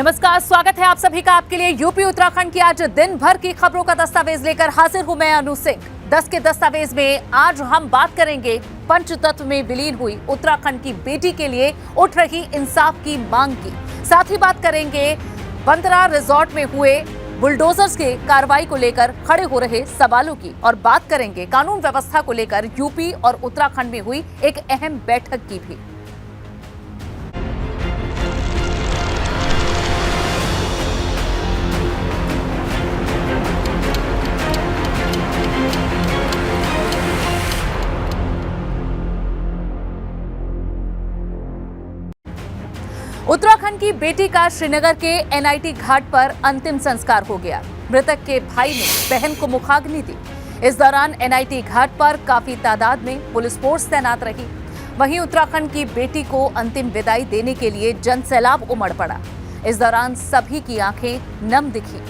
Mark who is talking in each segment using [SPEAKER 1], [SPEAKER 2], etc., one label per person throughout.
[SPEAKER 1] नमस्कार, स्वागत है आप सभी का आपके लिए यूपी उत्तराखंड की आज दिन भर की खबरों का दस्तावेज लेकर हाजिर हूं मैं अनु सिंह। 10 के दस्तावेज में आज हम बात करेंगे पंचतत्व में विलीन हुई उत्तराखंड की बेटी के लिए उठ रही इंसाफ की मांग की। साथ ही बात करेंगे बंदरा रिजॉर्ट में हुए बुलडोजर्स के कार्रवाई को लेकर खड़े हो रहे सवालों की और बात करेंगे कानून व्यवस्था को लेकर यूपी और उत्तराखंड में हुई एक अहम बैठक की भी। उत्तराखंड की बेटी का श्रीनगर के एनआईटी घाट पर अंतिम संस्कार हो गया। मृतक के भाई ने बहन को मुखाग्नि दी। इस दौरान एनआईटी घाट पर काफी तादाद में पुलिस फोर्स तैनात रही। वहीं उत्तराखंड की बेटी को अंतिम विदाई देने के लिए जनसैलाब उमड़ पड़ा। इस दौरान सभी की आंखें नम दिखी।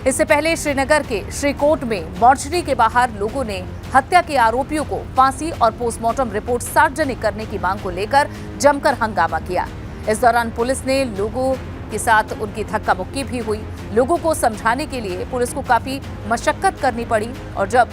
[SPEAKER 1] इससे पहले श्रीनगर के श्रीकोट में मॉर्चरी के बाहर लोगों ने हत्या के आरोपियों को फांसी और पोस्टमार्टम रिपोर्ट सार्वजनिक करने की मांग को लेकर जमकर हंगामा किया। इस दौरान पुलिस ने लोगों के साथ उनकी धक्का मुक्की भी हुई। लोगों को समझाने के लिए पुलिस को काफी मशक्कत करनी पड़ी और जब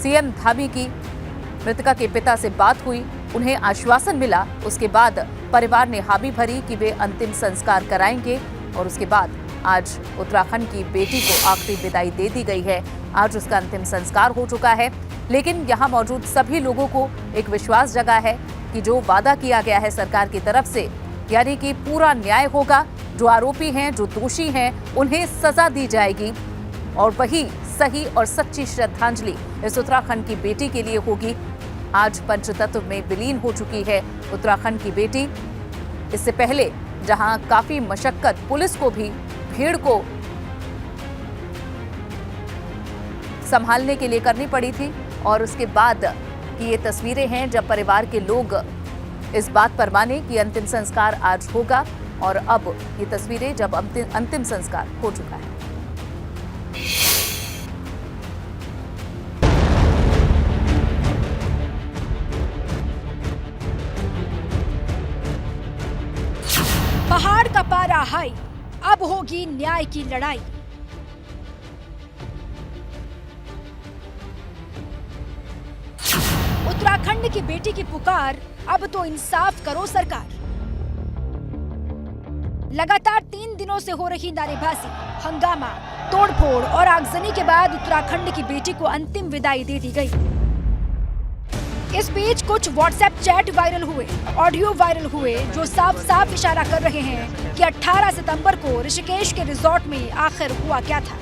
[SPEAKER 1] सीएम धामी की मृतका के पिता से बात हुई, उन्हें आश्वासन मिला, उसके बाद परिवार ने हामी भरी कि वे अंतिम संस्कार कराएंगे। और उसके बाद आज उत्तराखंड की बेटी को आखिरी विदाई दे दी गई है। आज उसका अंतिम संस्कार हो चुका है, लेकिन यहाँ मौजूद सभी लोगों को एक विश्वास जगा है कि जो वादा किया गया है सरकार की तरफ से, यानी कि पूरा न्याय होगा। जो आरोपी हैं, जो दोषी हैं, उन्हें सजा दी जाएगी और वही सही और सच्ची श्रद्धांजलि इस उत्तराखंड की बेटी के लिए होगी। आज पंचतत्व में विलीन हो चुकी है उत्तराखंड की बेटी। इससे पहले जहां काफी मशक्कत पुलिस को भी भीड़ को संभालने के लिए करनी पड़ी थी, और उसके बाद की ये तस्वीरें हैं जब परिवार के लोग इस बात पर माने कि अंतिम संस्कार आज होगा। और अब ये तस्वीरें जब अंतिम संस्कार हो चुका है।
[SPEAKER 2] पहाड़ का पारा हाई, अब होगी न्याय की लड़ाई। उत्तराखंड की बेटी की पुकार, अब तो इंसाफ करो सरकार। लगातार 3 दिनों से हो रही नारेबाजी, हंगामा, तोड़फोड़ और आगजनी के बाद उत्तराखंड की बेटी को अंतिम विदाई दे दी गई। इस बीच कुछ व्हाट्सएप चैट वायरल हुए, ऑडियो वायरल हुए, जो साफ साफ इशारा कर रहे हैं कि 18 सितंबर को ऋषिकेश के रिजॉर्ट में आखिर हुआ क्या था।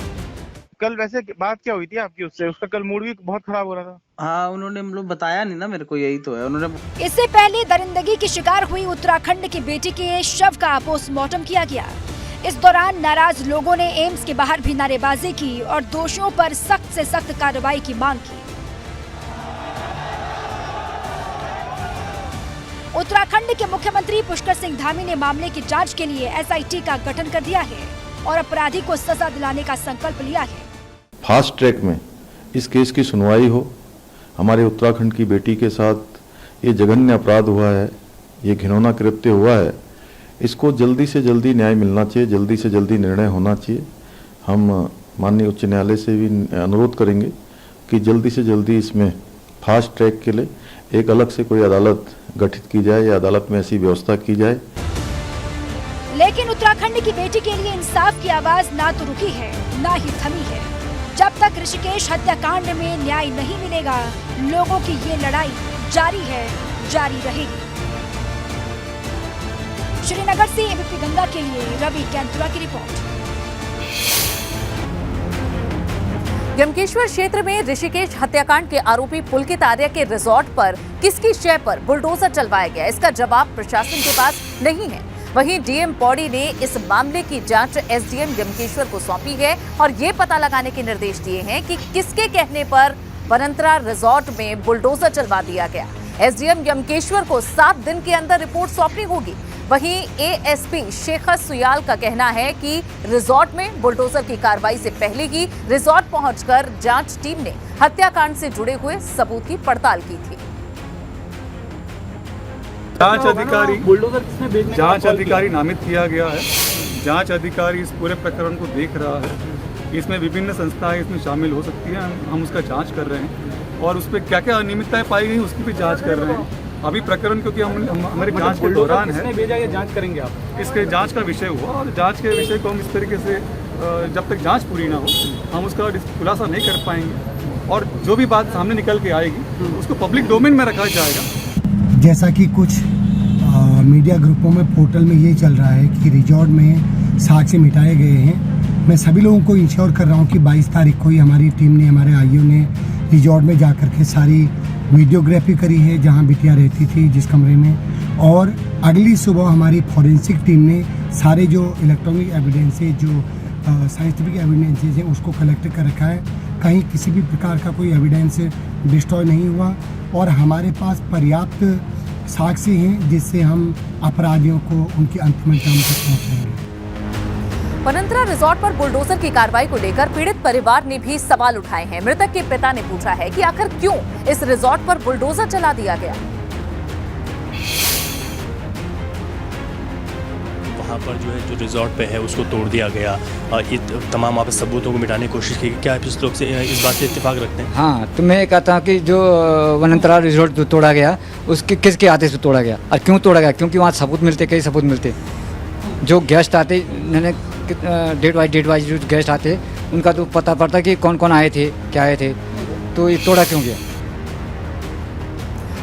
[SPEAKER 3] कल वैसे बात क्या हुई थी आपकी उससे? उसका कल मूड भी बहुत खराब हो रहा था।
[SPEAKER 4] हाँ, उन्होंने मतलब बताया नहीं ना मेरे को, यही तो है। उन्होंने
[SPEAKER 2] इससे पहले दरिंदगी की शिकार हुई उत्तराखंड की बेटी के शव का पोस्टमार्टम किया गया। इस दौरान नाराज लोगों ने एम्स के बाहर भी नारेबाजी की और दोषियों पर सख्त से सख्त कार्रवाई की मांग की। उत्तराखंड के मुख्यमंत्री पुष्कर सिंह धामी ने मामले की जांच के लिए एसआईटी का गठन कर दिया है और अपराधी को सजा दिलाने का संकल्प लिया है।
[SPEAKER 5] फास्ट ट्रैक में इस केस की सुनवाई हो। हमारे उत्तराखंड की बेटी के साथ ये जघन्य अपराध हुआ है, ये घिनौना कृत्य हुआ है, इसको जल्दी से जल्दी न्याय मिलना चाहिए, जल्दी से जल्दी निर्णय होना चाहिए। हम माननीय उच्च न्यायालय से भी अनुरोध करेंगे कि जल्दी से जल्दी इसमें फास्ट ट्रैक के लिए एक अलग से कोई अदालत गठित की जाए या अदालत में ऐसी व्यवस्था की जाए।
[SPEAKER 2] लेकिन उत्तराखंड की बेटी के लिए इंसाफ की आवाज ना तो रुकी है, ना ही थमी है। जब तक ऋषिकेश हत्याकांड में न्याय नहीं मिलेगा, लोगों की ये लड़ाई जारी है, जारी रहेगी। श्रीनगर से एबीपी गंगा के लिए रवि कैंतुरा की रिपोर्ट।
[SPEAKER 1] यमकेश्वर क्षेत्र में ऋषिकेश हत्याकांड के आरोपी पुलकित आर्य के रिजॉर्ट पर किसकी शय पर बुलडोजर चलवाया गया, इसका जवाब प्रशासन के पास नहीं है। वहीं डीएम पौड़ी ने इस मामले की जांच एसडीएम यमकेश्वर को सौंपी है और ये पता लगाने के निर्देश दिए हैं कि किसके कहने पर बनंतरा रिजॉर्ट में बुलडोजर चलवा दिया गया। एसडीएम यमकेश्वर को 7 दिन के अंदर रिपोर्ट सौंपनी होगी। वहीं एएसपी शेखर सुयाल का कहना है कि रिजॉर्ट में बुलडोजर की कार्रवाई से पहले ही रिजॉर्ट पहुंचकर जांच टीम ने हत्याकांड से जुड़े हुए सबूत की पड़ताल की थी।
[SPEAKER 6] जांच अधिकारी नामित किया गया है जांच अधिकारी इस पूरे प्रकरण को देख रहा है। इसमें विभिन्न संस्थाएं इसमें शामिल हो सकती हैं, हम उसका जांच कर रहे हैं और उस पर क्या क्या अनियमितताएं पाई गई उसकी भी जांच कर रहे हैं। अभी प्रकरण क्योंकि हम हमारी जांच के दौरान है,
[SPEAKER 7] भेजा या जांच करेंगे आप?
[SPEAKER 6] इसके जांच का विषय हुआ और जांच के विषय को हम इस तरीके से जब तक जांच पूरी ना हो हम उसका खुलासा नहीं कर पाएंगे और जो भी बात सामने निकल के आएगी उसको पब्लिक डोमेन में रखा जाएगा।
[SPEAKER 8] जैसा कि कुछ मीडिया ग्रुपों में पोर्टल में ये चल रहा है कि रिजॉर्ट में साक्ष्य मिटाए गए हैं। मैं सभी लोगों को इंश्योर कर रहा हूँ कि 22 तारीख को ही हमारी टीम ने, हमारे आईओ ने रिजॉर्ट में जा कर के सारी वीडियोग्राफी करी है जहाँ बिटिया रहती थी जिस कमरे में, और अगली सुबह हमारी फॉरेंसिक टीम ने सारे जो इलेक्ट्रॉनिक एविडेंसेज, जो साइंटिफिक एविडेंसेज हैं उसको कलेक्ट कर रखा है। कहीं किसी भी प्रकार का कोई एविडेंस डिस्ट्रॉय नहीं हुआ और हमारे पास पर्याप्त साक्ष्य हैं जिससे हम अपराधियों को उनकी अंतिम अंजाम तक पहुंचाएंगे।
[SPEAKER 1] वनंतरा रिजॉर्ट पर बुलडोजर की कार्रवाई को लेकर पीड़ित परिवार ने भी सवाल उठाए हैं। मृतक के पिता ने पूछा है कि आखिर क्यों इस रिजॉर्ट पर बुलडोजर चला दिया गया।
[SPEAKER 9] वहाँ पर जो रिजॉर्ट पे है उसको तोड़ दिया गया और तमाम वहाँ पे सबूतों को मिटाने की कोशिश की। क्या आप इस लोग से इस बात से इत्तेफाक रखते हैं?
[SPEAKER 7] हाँ, तो मैं कहता हूँ कि जो वनंतरा रिजॉर्ट जो तोड़ा गया उसके किसके आदेश से तोड़ा गया और क्यों तोड़ा गया? क्योंकि वहाँ सबूत मिलते, कई सबूत मिलते। जो गेस्ट आते, डेट वाइज जो गेस्ट आते उनका तो पता पड़ता कि कौन कौन आए थे, क्या आए थे, तो ये तोड़ा क्यों गया।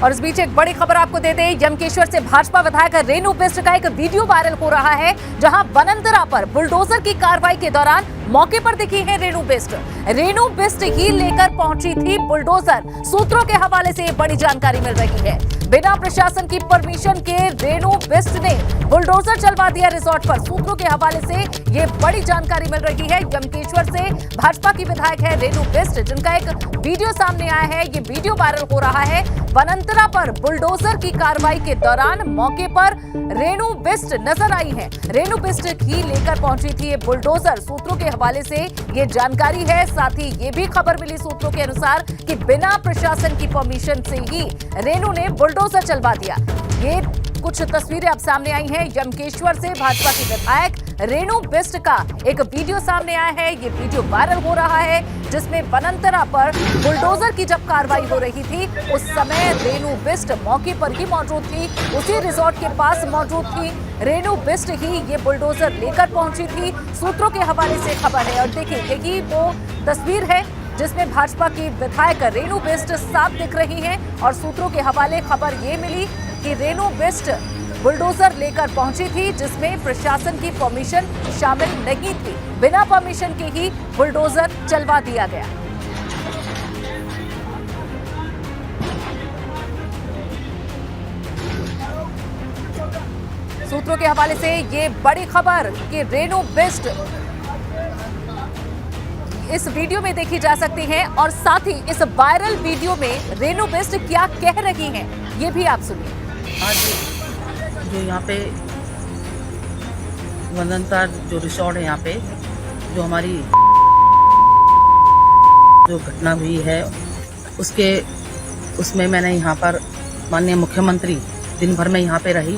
[SPEAKER 1] और इस बीच एक बड़ी खबर आपको दे दें, यमकेश्वर से भाजपा विधायक रेणु बिष्ट का एक वीडियो वायरल हो रहा है जहां वनंतरा पर बुलडोजर की कार्रवाई के दौरान मौके पर दिखी है रेणु बिष्ट। रेणु बिष्ट ही लेकर पहुंची थी बुलडोजर। सूत्रों के हवाले से बड़ी जानकारी मिल रही है। बिना प्रशासन की परमिशन के रेणु बिष्ट ने बुलडोजर चलवा दिया रिजॉर्ट पर। सूत्रों के हवाले से ये बड़ी जानकारी मिल रही है। यमकेश्वर से भाजपा की विधायक है रेणु बिष्ट, जिनका एक वीडियो सामने आया है। ये वीडियो वायरल हो रहा है। वनंतरा पर बुलडोजर की कार्रवाई के दौरान मौके पर रेणु बिष्ट नजर आई है। रेणु बिष्ट ही लेकर पहुंची थी ये बुलडोजर। सूत्रों के हवाले से ये जानकारी है। साथ ही ये भी खबर मिली सूत्रों के अनुसार कि बिना प्रशासन की परमिशन से ही रेणु ने बुलडोजर चलवा दिया। ये कुछ तस्वीरें अब सामने आई हैं। यमकेश्वर से भाजपा की विधायक रेणु बिष्ट का एक वीडियो सामने आया है। ये वीडियो वायरल हो रहा है जिसमें वनंतरा पर बुलडोजर की जब कार्रवाई हो रही थी उस समय रेणु बिष्ट मौके पर ही मौजूद थी, उसी रिजॉर्ट के पास मौजूद थी। रेणु बिष्ट ही ये बुलडोजर लेकर पहुंची थी। सूत्रों के हवाले से खबर है और देखिए यही वो तस्वीर है जिसमें भाजपा की विधायक रेणु बिष्ट साफ दिख रही हैं और सूत्रों के हवाले खबर ये मिली कि रेणु बिष्ट बुलडोजर लेकर पहुंची थी जिसमें प्रशासन की परमिशन शामिल नहीं थी। बिना परमिशन के ही बुलडोजर चलवा दिया गया। सूत्रों के हवाले से ये बड़ी खबर कि रेणु बिष्ट इस वीडियो में देखी जा सकती हैं और साथ ही इस वायरल वीडियो में रेणु बिष्ट क्या कह रही हैं ये भी आप सुनिए।
[SPEAKER 10] आज जो यहाँ पे वनंतरा जो रिसोर्ट है, यहाँ पे जो हमारी जो घटना हुई है उसमें मैंने यहाँ पर माननीय मुख्यमंत्री दिन भर में यहाँ पे रही।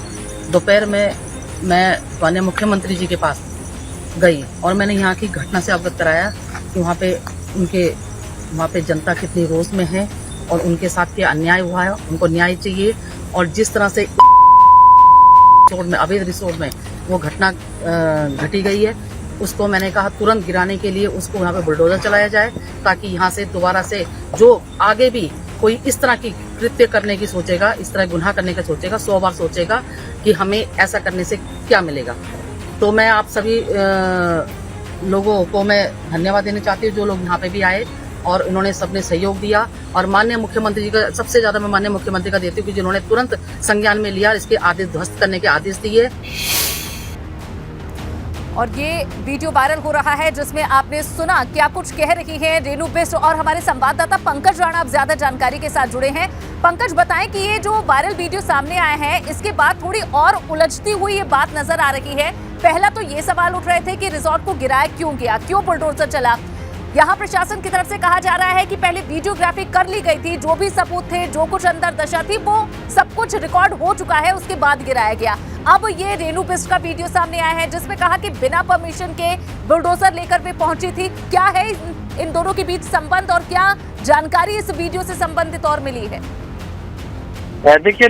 [SPEAKER 10] दोपहर में मैं माननीय मुख्यमंत्री जी के पास गई और मैंने यहाँ की घटना से अवगत कराया कि वहाँ पे जनता कितनी रोष में है और उनके साथ क्या अन्याय हुआ है, उनको न्याय चाहिए। और जिस तरह से अवैध रिसोर्ट में वो घटना घटी गई है उसको मैंने कहा तुरंत गिराने के लिए उसको यहाँ पे बुलडोजर चलाया जाए ताकि यहाँ से दोबारा से जो आगे भी कोई इस तरह की कृत्य करने की सोचेगा, इस तरह गुनाह करने का सोचेगा, 100 बार सोचेगा कि हमें ऐसा करने से क्या मिलेगा। तो मैं आप सभी लोगों को मैं धन्यवाद देना चाहती हूँ जो लोग यहाँ पे भी आए और उन्होंने सबने सहयोग दिया। और माननीय मुख्यमंत्री जी का सबसे ज्यादा मैं माननीय मुख्यमंत्री का देती हूँ कि जिन्होंने तुरंत संज्ञान में लिया, इसके आदेश ध्वस्त करने के आदेश दिए।
[SPEAKER 1] और ये वीडियो वायरल हो रहा है जिसमें आपने सुना क्या कुछ कह रही है रेणु बिष्ट। और हमारे संवाददाता पंकज राणा अब ज्यादा जानकारी के साथ जुड़े हैं। पंकज, बताएं कि ये जो वायरल वीडियो सामने आया है इसके बाद थोड़ी और उलझती हुई ये बात नजर आ रही है। पहला तो ये सवाल उठ रहे थे कि रिजॉर्ट को गिराया क्यों गया, क्यों बुलडोजर चला। यहाँ प्रशासन की तरफ से कहा जा रहा है कि पहले वीडियोग्राफी कर ली गई थी, जो भी सबूत थे, जो कुछ अंदर दशा थी वो सब कुछ रिकॉर्ड हो चुका है, उसके बाद गिराया गया। अब ये रेनू बिष्ट का वीडियो सामने आया है जिसमें कहा कि बिना परमिशन के बुलडोजर लेकर वे पहुंची थी। क्या है इन दोनों के बीच संबंध और क्या जानकारी इस वीडियो से संबंधित और मिली है?
[SPEAKER 11] देखिए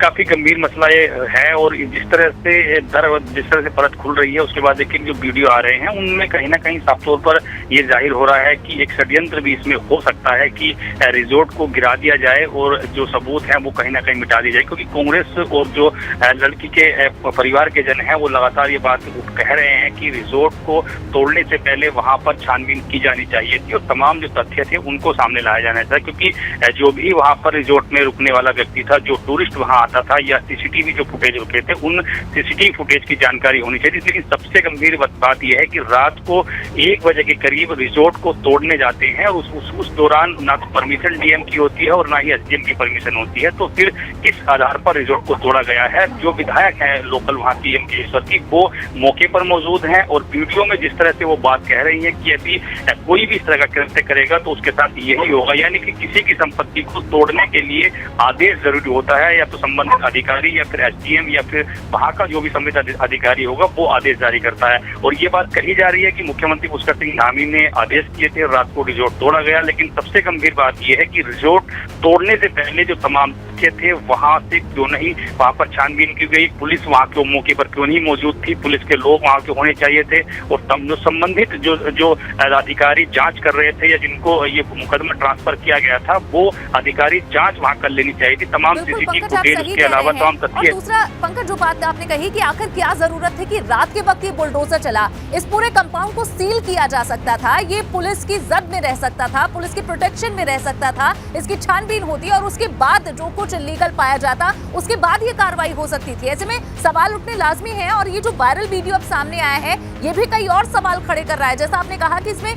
[SPEAKER 11] काफी गंभीर मसला ये है और जिस तरह से परत खुल रही है उसके बाद देखिए जो वीडियो आ रहे हैं उनमें कहीं ना कहीं साफ तौर पर ये जाहिर हो रहा है कि एक षड्यंत्र भी इसमें हो सकता है कि रिजॉर्ट को गिरा दिया जाए और जो सबूत हैं वो कहीं ना कहीं मिटा दी जाए, क्योंकि कांग्रेस और जो लड़की के परिवार के जन हैं वो लगातार ये बात कह रहे हैं कि रिजॉर्ट को तोड़ने से पहले वहां पर छानबीन की जानी चाहिए थी और तमाम जो तथ्य थे उनको सामने लाया जाना चाहिए, क्योंकि जो भी वहां पर रिजॉर्ट में रुकने वाला व्यक्ति था, जो टूरिस्ट वहां आता था या सीसीटीवी जो फुटेज रुके थे उन सीसीटीवी फुटेज की जानकारी होनी चाहिए। लेकिन सबसे गंभीर बात यह है कि रात को 1 बजे के करीब रिजॉर्ट को तोड़ने जाते हैं और उस दौरान ना तो परमिशन डीएम की होती है और ना ही एसडीएम की परमिशन होती है, तो फिर किस आधार पर रिजॉर्ट को तोड़ा गया है? जो विधायक है लोकल वहां की एमकेश्वर की वो मौके पर मौजूद हैं और वीडियो में जिस तरह से वो बात कह रही है कि यदि कोई भी इस तरह का कृत्य करेगा तो उसके साथ यही होगा, यानी कि किसी की संपत्ति को तोड़ने के लिए आदेश जरूरी होता है या तो संबंधित अधिकारी या फिर एसडीएम या फिर वहां का जो भी संबंधित अधिकारी होगा वो आदेश जारी करता है। और ये बात कही जा रही है कि मुख्यमंत्री पुष्कर सिंह धामी ने आदेश किए थे, रात को रिजॉर्ट तोड़ा गया, लेकिन सबसे गंभीर बात यह है कि रिजॉर्ट तोड़ने से पहले जो तमाम थे वहां से क्यों नहीं वहां पर छानबीन की गई, पुलिस वहां के मौके पर क्यों नहीं मौजूद थी, पुलिस के लोग वहां के होने चाहिए थे और जो संबंधित जो अधिकारी जांच कर रहे थे या जिनको ये मुकदमा ट्रांसफर किया गया था वो अधिकारी जांच वहां कर लेनी चाहिए थी। तमाम सीसीटीवी फुटेज के अलावा तमाम तथ्य।
[SPEAKER 1] दूसरा पंकज, जो बात आपने कही कि आखिर क्या जरूरत थी कि रात के वक्त ये बुलडोजर चला, इस पूरे कंपाउंड को सील किया जा सकता था, ये पुलिस की जद में रह सकता था, पुलिस की प्रोटेक्शन में रह सकता था, इसकी छानबीन होती और उसके बाद जो कुछ इलीगल पाया जाता उसके बाद ये कार्रवाई हो सकती थी। ऐसे में सवाल उठने लाजमी है और ये जो वायरल वीडियो अब सामने आया है ये भी कई और सवाल खड़े कर रहा है। जैसा आपने कहा कि इसमें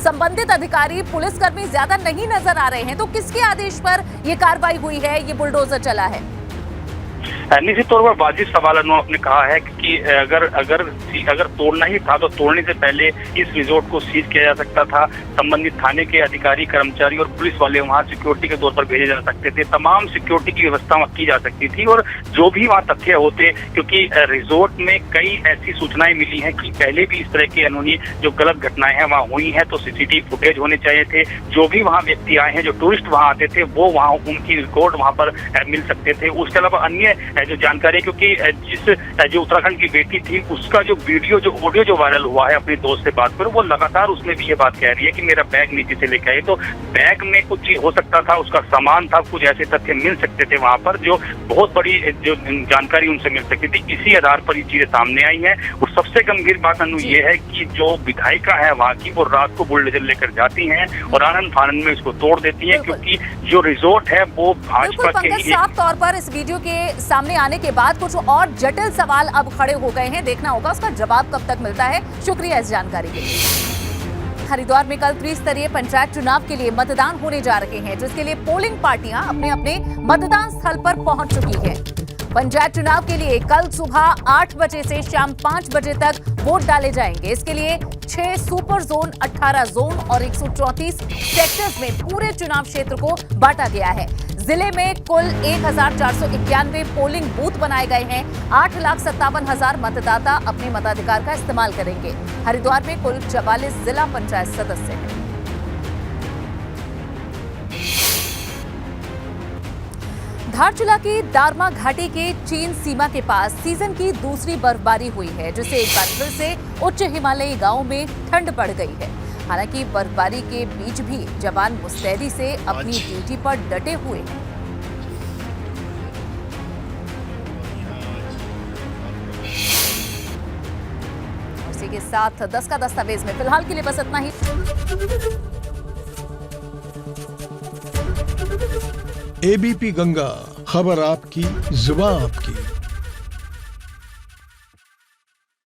[SPEAKER 1] संबंधित अधिकारी पुलिसकर्मी ज्यादा नहीं नजर आ रहे हैं, तो किसके आदेश पर ये कार्रवाई हुई है, ये बुलडोजर चला है?
[SPEAKER 11] निश्चित तौर पर वाजिब सवाल आपने कहा है कि अगर तोड़ना ही था तो तोड़ने से पहले इस रिजॉर्ट को सीज किया जा सकता था, संबंधित थाने के अधिकारी कर्मचारी और पुलिस वाले वहां सिक्योरिटी के तौर पर भेजे जा सकते थे, तमाम सिक्योरिटी की व्यवस्था वहां की जा सकती थी और जो भी वहां तथ्य होते, क्योंकि रिजॉर्ट में कई ऐसी सूचनाएं मिली हैं कि पहले भी इस तरह की अनहोनी जो गलत घटनाएं हैं वहां हुई हैं, तो सीसीटीवी फुटेज होने चाहिए थे, जो भी वहां व्यक्ति आए हैं जो टूरिस्ट वहां आते थे वो वहां उनकी रिकॉर्ड वहां पर मिल सकते थे। उसके अलावा अन्य जो जानकारी, क्योंकि जो उत्तराखंड की बेटी थी उसका जो वीडियो जो ऑडियो जो वायरल हुआ है अपने दोस्त से बात करो, वो लगातार उसमें भी ये बात कह रही है कि मेरा बैग नीचे से लेके आए, तो बैग में कुछ हो सकता था, उसका सामान था, कुछ ऐसे तथ्य मिल सकते थे वहां पर जो बहुत बड़ी जो जानकारी उनसे मिल सकती थी। इसी आधार पर ये चीजें सामने आई हैं और सबसे गंभीर बात अनु ये है कि जो विधायिका है वहां की वो रात को बुलडोजर लेकर जाती हैं और आनंद फानंद में इसको तोड़ देती है, क्योंकि जो रिजॉर्ट है वो भाजपा के ही।
[SPEAKER 1] साफ तौर पर इस वीडियो के सामने आने के बाद कुछ और जटिल सवाल अब खड़े हो गए हैं, देखना होगा उसका जवाब कब तक मिलता है। शुक्रिया इस जानकारी के लिए। हरिद्वार में कल त्रिस्तरीय पंचायत चुनाव के लिए मतदान होने जा रहे हैं, जिसके लिए पोलिंग पार्टियां अपने अपने मतदान स्थल पर पहुंच चुकी हैं। पंचायत चुनाव के लिए कल सुबह 8 बजे से शाम 5 बजे तक वोट डाले जाएंगे। इसके लिए 6 सुपर जोन, 18 जोन और 134 सेक्टर्स में पूरे चुनाव क्षेत्र को बांटा गया है। जिले में कुल 1491 पोलिंग बूथ बनाए गए हैं। 8,57,000 मतदाता अपने मताधिकार का इस्तेमाल करेंगे। हरिद्वार में कुल 44 जिला पंचायत सदस्य हैं। धारचूला की दारमा घाटी के चीन सीमा के पास सीजन की दूसरी बर्फबारी हुई है, जिससे एक बार फिर से उच्च हिमालयी गांवों में ठंड बढ़ गई है। हालांकि बर्फबारी के बीच भी जवान मुस्तैदी से अपनी ड्यूटी पर डटे हुए हैं। इसी के साथ 10 का दस्तावेज में फिलहाल के लिए बस इतना ही।
[SPEAKER 12] एबीपी गंगा, खबर आपकी, जुबान आपकी।